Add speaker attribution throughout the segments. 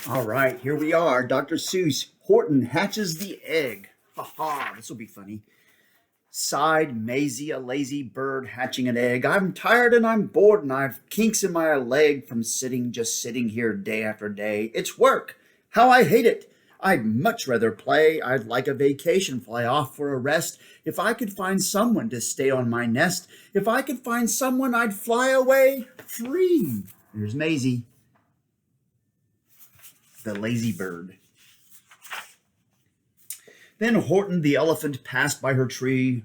Speaker 1: All right, here we are. Dr. Seuss. Horton hatches the egg. Ha ha, this will be funny. Sighed Maisie, a lazy bird hatching an egg. I'm tired and I'm bored and I've kinks in my leg from just sitting here day after day. It's work. How I hate it. I'd much rather play. I'd like a vacation, fly off for a rest. If I could find someone to stay on my nest, if I could find someone, I'd fly away free. There's Maisie, the lazy bird. Then Horton the elephant passed by her tree.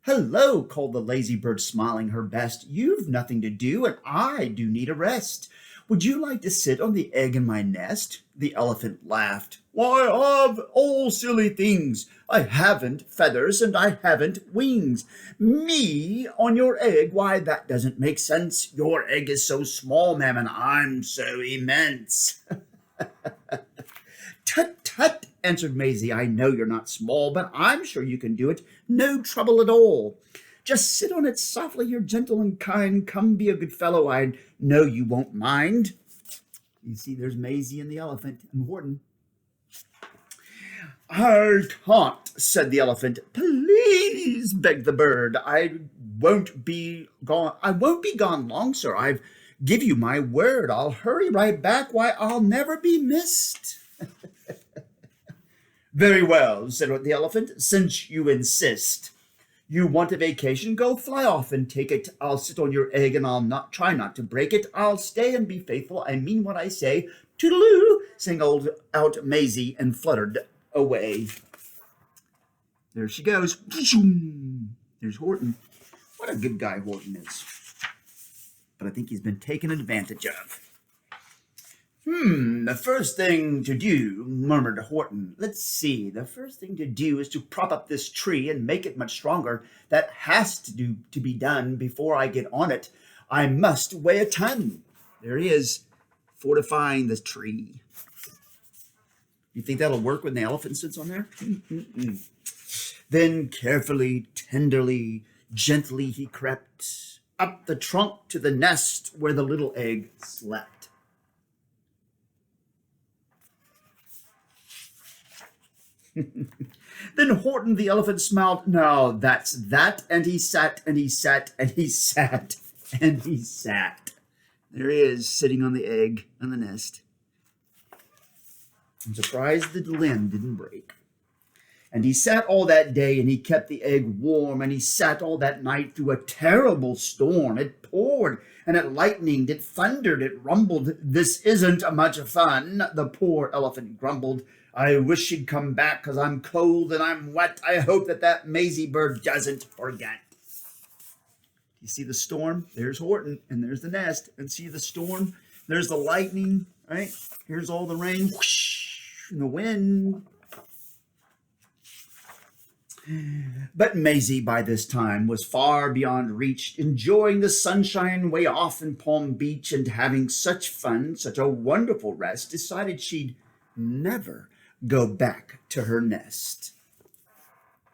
Speaker 1: Hello, called the lazy bird, smiling her best. You've nothing to do, and I do need a rest. Would you like to sit on the egg in my nest? The elephant laughed. Why, of all silly things, I haven't feathers and I haven't wings. Me on your egg? Why, that doesn't make sense. Your egg is so small, ma'am, and I'm so immense. Tut, tut, answered Maisie. I know you're not small, but I'm sure you can do it. No trouble at all. Just sit on it softly, you're gentle and kind. Come be a good fellow, I know you won't mind. You see, there's Maisie and the elephant and Horton. I can't, said the elephant. Please, begged the bird. I won't be gone long, sir. I've give you my word. I'll hurry right back. Why, I'll never be missed. Very well, said the elephant, since you insist. You want a vacation? Go fly off and take it. I'll sit on your egg and I'll try not to break it. I'll stay and be faithful. I mean what I say. Toodaloo, sang out Maisie and fluttered away. There she goes. There's Horton. What a good guy Horton is. But I think he's been taken advantage of. The first thing to do, murmured Horton. Let's see, the first thing to do is to prop up this tree and make it much stronger. That has to be done before I get on it. I must weigh a ton. There he is, fortifying the tree. You think that'll work when the elephant sits on there? Then carefully, tenderly, gently he crept up the trunk to the nest where the little egg slept. Then Horton the elephant smiled. Now that's that. And he sat and he sat and he sat and he sat. There he is, sitting on the egg on the nest. I'm surprised the limb didn't break. And he sat all that day and he kept the egg warm. And he sat all that night through a terrible storm. It poured and it lightened, it thundered, it rumbled. This isn't much fun, the poor elephant grumbled. I wish she'd come back 'cause I'm cold and I'm wet. I hope that Maisie bird doesn't forget. You see the storm? There's Horton, and there's the nest. And see the storm? There's the lightning, right? Here's all the rain, whoosh, and the wind. But Maisie, by this time, was far beyond reach, enjoying the sunshine way off in Palm Beach and having such fun, such a wonderful rest, decided she'd never go back to her nest.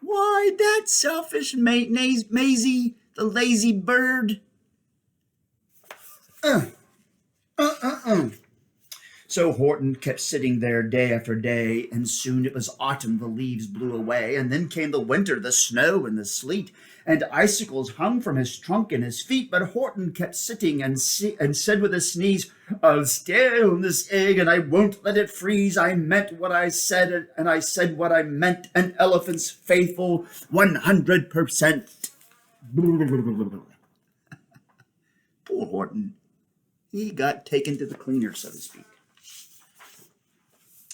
Speaker 1: Why, that selfish Maisie, the lazy bird. So Horton kept sitting there day after day, and soon it was autumn, the leaves blew away, and then came the winter, the snow and the sleet, and icicles hung from his trunk and his feet, but Horton kept sitting and said with a sneeze, I'll stay on this egg, and I won't let it freeze. I meant what I said, and I said what I meant, an elephant's faithful 100%. Poor Horton. He got taken to the cleaner, so to speak.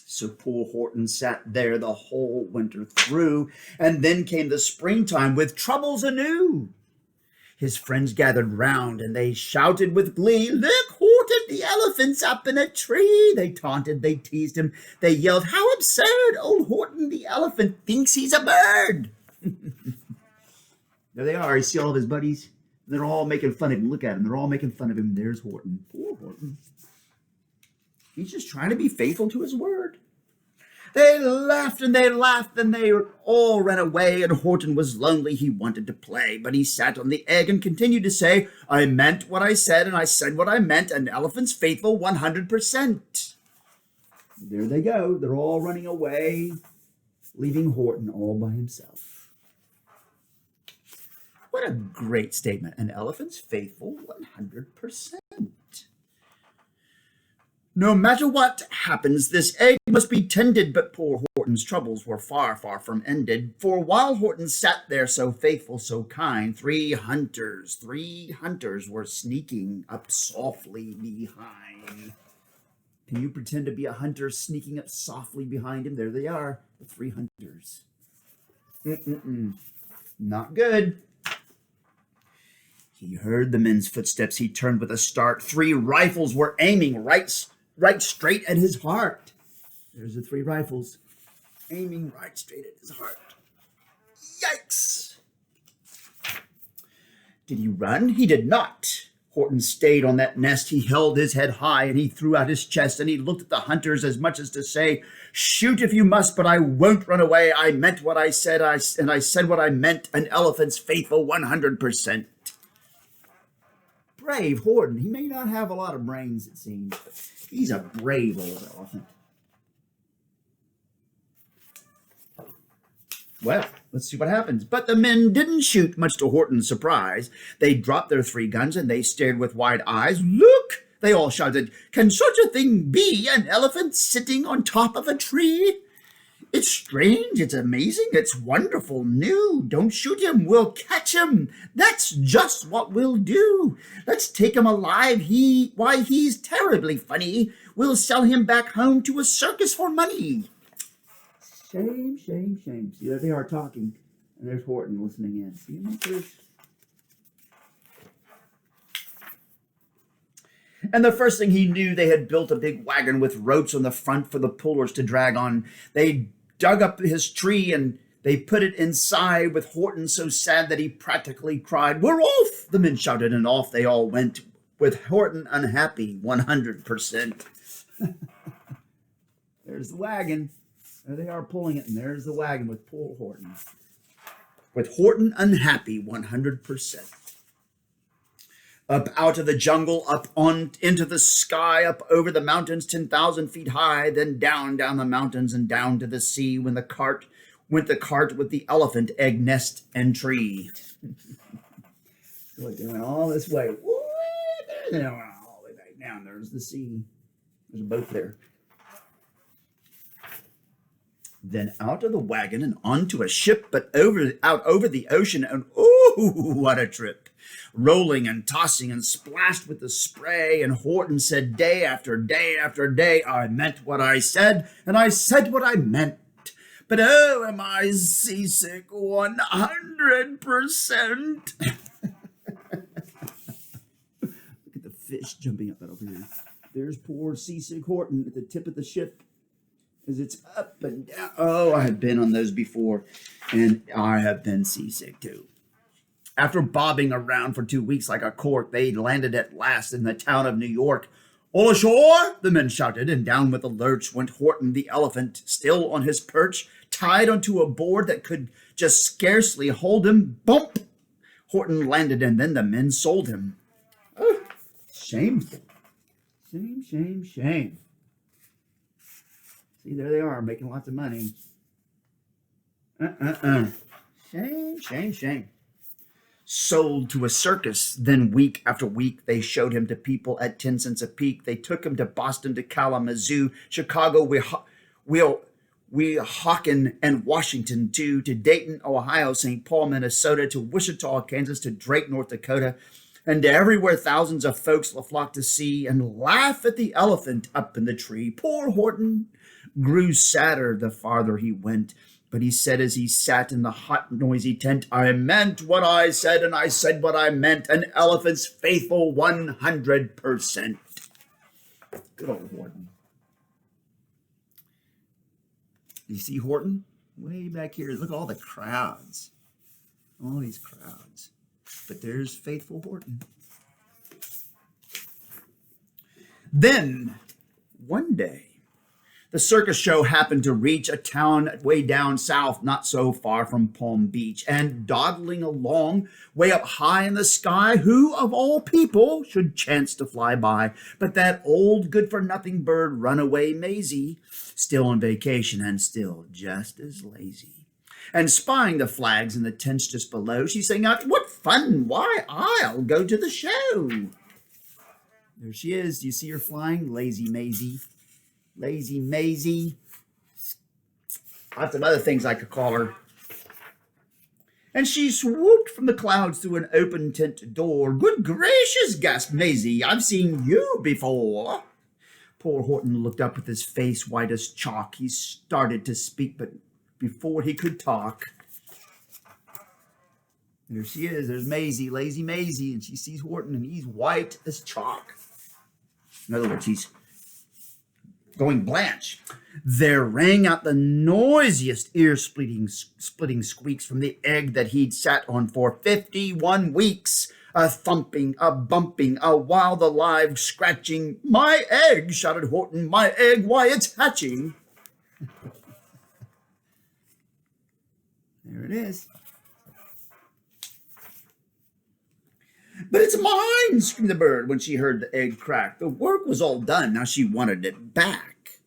Speaker 1: So poor Horton sat there the whole winter through, and then came the springtime with troubles anew. His friends gathered round, and they shouted with glee, Look, Horton, the elephant's up in a tree. They taunted, they teased him, they yelled, How absurd! Old Horton the elephant thinks he's a bird. There they are. You see all of his buddies? They're all making fun of him. Look at him. They're all making fun of him. There's Horton. Poor Horton. He's just trying to be faithful to his word. They laughed and they laughed and they all ran away, and Horton was lonely. He wanted to play, but he sat on the egg and continued to say, I meant what I said and I said what I meant, an elephant's faithful 100%. There they go. They're all running away, leaving Horton all by himself. What a great statement. An elephant's faithful 100%. No matter what happens, this egg must be tended, but poor Horton's troubles were far, far from ended. For while Horton sat there so faithful, so kind, three hunters were sneaking up softly behind. Can you pretend to be a hunter sneaking up softly behind him? There they are, the three hunters. Not good. He heard the men's footsteps. He turned with a start. Three rifles were aiming right straight at his heart. There's the three rifles aiming right straight at his heart. Yikes! Did he run? He did not. Horton stayed on that nest. He held his head high and he threw out his chest and he looked at the hunters as much as to say, shoot if you must, but I won't run away. I meant what I said, and I said what I meant. An elephant's faithful 100%. Brave Horton. He may not have a lot of brains, it seems, but he's a brave old elephant. Well, let's see what happens. But the men didn't shoot, much to Horton's surprise. They dropped their three guns and they stared with wide eyes. Look, they all shouted, can such a thing be? An elephant sitting on top of a tree? It's strange, it's amazing, it's wonderful, new. Don't shoot him, we'll catch him. That's just what we'll do. Let's take him alive. He's terribly funny. We'll sell him back home to a circus for money. Shame, shame, shame. See, there they are talking, and there's Horton listening in. See him first. And the first thing he knew, they had built a big wagon with ropes on the front for the pullers to drag on. They dug up his tree and they put it inside, with Horton so sad that he practically cried. We're off, the men shouted, and off they all went, with Horton unhappy 100%. There's the wagon. There they are pulling it, and there's the wagon with poor Horton. With Horton unhappy 100%. Up out of the jungle, up on into the sky, up over the mountains 10,000 feet high, then down the mountains and down to the sea went the cart with the elephant, egg, nest, and tree. Look, they went all this way. They went all the way back down. There's the sea. There's a boat there. Then out of the wagon and onto a ship, but out over the ocean, and ooh, what a trip. Rolling and tossing and splashed with the spray, and Horton said day after day after day, I meant what I said, and I said what I meant. But oh, am I seasick 100%. Look at the fish jumping up over here. There's poor seasick Horton at the tip of the ship as it's up and down. Oh, I have been on those before, and I have been seasick too. After bobbing around for 2 weeks like a cork, they landed at last in the town of New York. All ashore, the men shouted, and down with a lurch went Horton the elephant, still on his perch, tied onto a board that could just scarcely hold him. Bump! Horton landed, and then the men sold him. Oh, shameful. Shame, shame, shame. See, there they are, making lots of money. Shame, shame, shame. Sold to a circus. Then week after week, they showed him to people at 10 cents a peek. They took him to Boston, to Kalamazoo, Chicago, Weehawken, and Washington, too, to Dayton, Ohio, St. Paul, Minnesota, to Wichita, Kansas, to Drake, North Dakota, and to everywhere thousands of folks flocked to see and laugh at the elephant up in the tree. Poor Horton grew sadder the farther he went. But he said as he sat in the hot, noisy tent, I meant what I said, and I said what I meant. An elephant's faithful 100%. Good old Horton. You see Horton? Way back here. Look at all the crowds. All these crowds. But there's faithful Horton. Then, one day, The circus show happened to reach a town way down south, not so far from Palm Beach, and dawdling along way up high in the sky, who of all people should chance to fly by but that old good-for-nothing bird, Runaway Maisie, still on vacation and still just as lazy. And spying the flags and the tents just below, she sang out, "What fun! Why, I'll go to the show." There she is. Do you see her flying? Lazy Maisie. Lazy Maisie. Lots of other things I could call her. And she swooped from the clouds through an open tent door. "Good gracious," gasped Maisie, "I've seen you before." Poor Horton looked up with his face white as chalk. He started to speak, but before he could talk, there she is. There's Maisie, Lazy Maisie, and she sees Horton, and he's white as chalk. In other words, he's going blanche. There rang out the noisiest ear-splitting squeaks from the egg that he'd sat on for 51 weeks. A thumping, a bumping, a wild alive scratching. "My egg!" shouted Horton. "My egg! Why, it's hatching!" There it is. "But it's mine!" screamed the bird when she heard the egg crack. The work was all done. Now she wanted it back.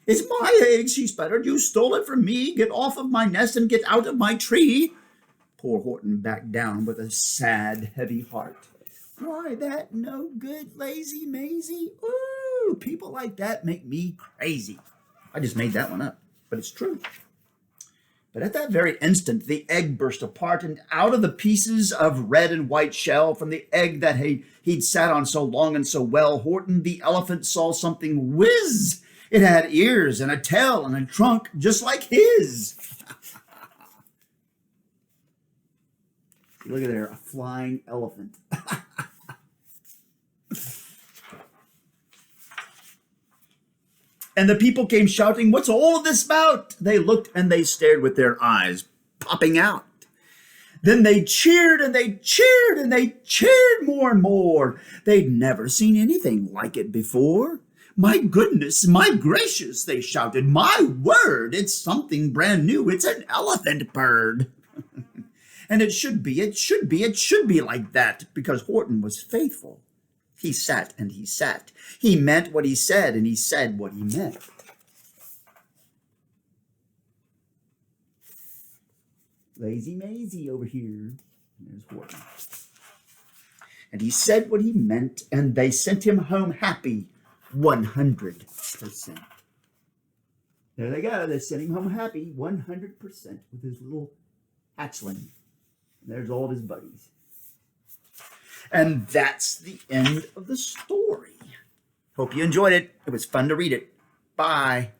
Speaker 1: "It's my egg," she sputtered. "You stole it from me. Get off of my nest and get out of my tree." Poor Horton backed down with a sad, heavy heart. "Why, that no good, Lazy Maisie? Ooh, people like that make me crazy." I just made that one up, but it's true. But at that very instant, the egg burst apart, and out of the pieces of red and white shell from the egg that he'd sat on so long and so well, Horton the elephant saw something whiz. It had ears and a tail and a trunk just like his. Look at there, a flying elephant. And the people came shouting, "What's all of this about?" They looked and they stared with their eyes popping out. Then they cheered and they cheered and they cheered more and more. They'd never seen anything like it before. "My goodness, my gracious," they shouted. "My word, it's something brand new. It's an elephant bird." And it should be like that, because Horton was faithful. He sat and he sat. He meant what he said, and he said what he meant. Lazy Maisie over here. There's Horton. And he said what he meant, and they sent him home happy 100%. There they go. They sent him home happy 100% with his little hatchling. And there's all of his buddies. And that's the end of the story. Hope you enjoyed it. It was fun to read it. Bye.